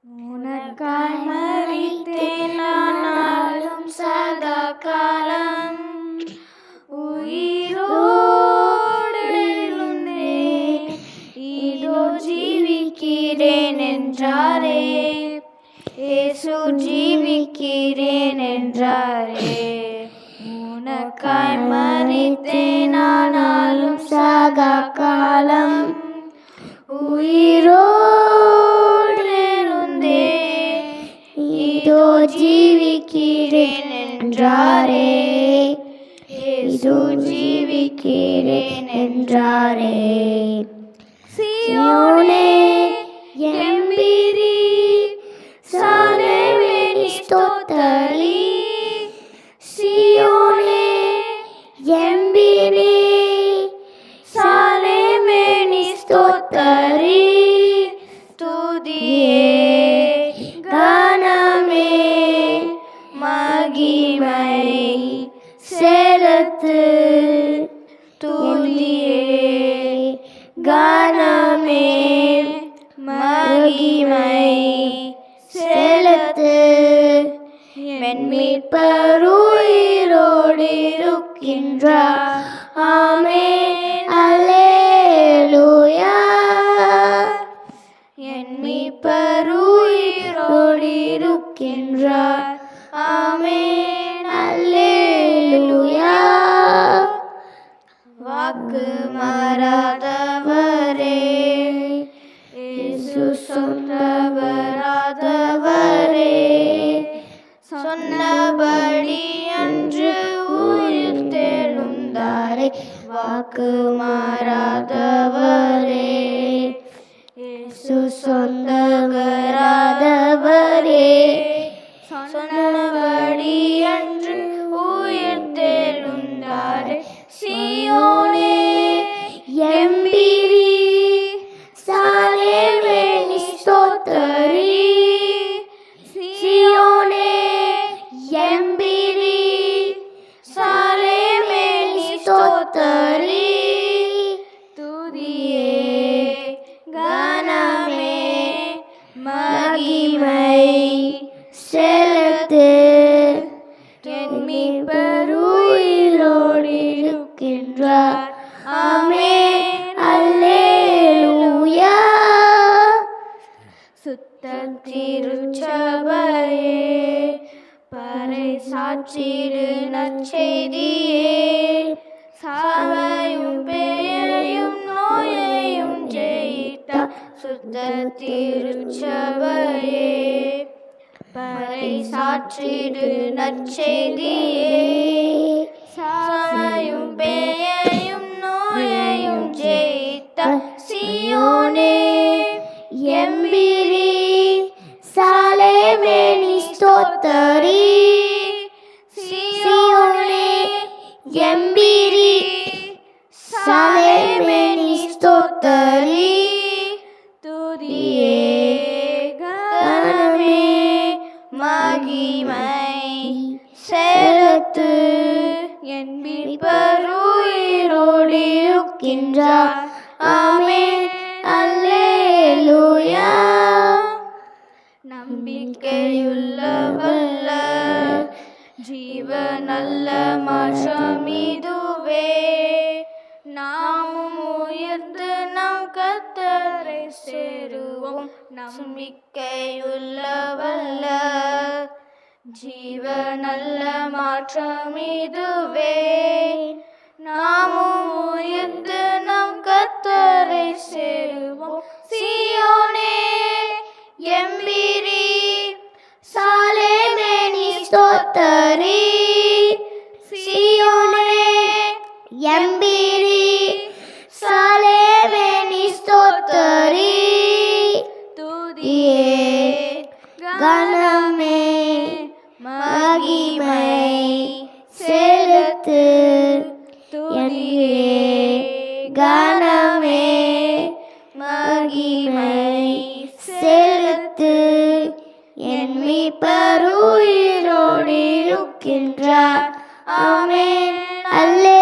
உனக்காய் மரித்தேன் நானாலும் சதா காலம் உயிரோடு எழுந்தேன் இதோ ஜீவிக்கிறேன் என்றாரே இயேசு ஜீவிக்கிறேன் என்றாரே உனக்காய் மரித்தேன் நானாலும் சதா காலம் உயிரோடு எழுந்தேன் இதோ ஜீவிக்கிறேன் என்றாரே இயேசு ஜீவிக்கிறேன் என்றாரே சீயோனே எம்பிரி சாலேமே ஸ்தோத்தரி சீயோனே எம்பிரி சாலேமே ஸ்தோத்தரி துதியே கனமே மகிமை செலுத்து துதியே கனமே மகிமை செலுத்து என் மீட்பர் உயிரோடு இருக்கின்றார் ஆமென் அல்லேலூயா என் மீட்பர் உயிரோடு இருக்கின்றார் ஆமென் அல்லேலூயா வாக்கு மாறாதவரே இயேசு சொந்தவராதவரே சொன்னபடி அன்று உயிர் தெழுந்தாரே வாக்கு மாறாதவரே இயேசு சொந்தவராதவரே சொன்னபடி அன்று உயிர் தெழுந்தாரே சீயோனே எம்பிரி சாலேமே ஸ்தோத்தரி சீயோனே எம்பிரி சாலேமே ஸ்தோத்தரி துதியே கனமே மகிமை செலுத்து என் மீட்பர் உயிரோடு இருக்கின்றார் ஆமென் அல்லேலூயா சுத்தம் திருச்சபையே பறை சாற்றிடு நற்செய்தியே சாவையும் பேயையும் நோயையும் ஜெயித்தார் சுத்த திருச்சபையே பறை சாற்றிடு நற்செய்தியே சாவையும் பேயையும் நோயையும் ஜெயித்தார் சீயோனே எம்பிரி சாலேமே ஸ்தோத்தரி சீயோனே எம்பிரி சாலேமே ஸ்தோத்தரி துதியே கனமே மகிமை செலுத்து என் மீட்பர் உயிரோடு இருக்கின்றார் ஆமென் அல்லேலூயா நம்பிக்கையுள்ள வல்ல ஜீவ நல்ல மாற்றம் இதுவே நாமும் உயர்ந்து நம் கர்த்தரை சேருவோம் நம்பிக்கையுள்ள வல்ல ஜீவ நல்ல மாற்றம் இதுவே நாமும் உயர்ந்து நம் கர்த்தரை சேருவோம் சீயோனே எம்பிரி சாலேமே ஸ்தோத்தரி சீயோனே எம்பிரி சாலேமே ஸ்தோத்தரி துதியே கனமே மகிமை செலுத்து துதியே கனமே மகிமை செலுத்து என் மீட்பர் உயிரோடு இருக்கின்றார் ஆமென் அல்லேலூயா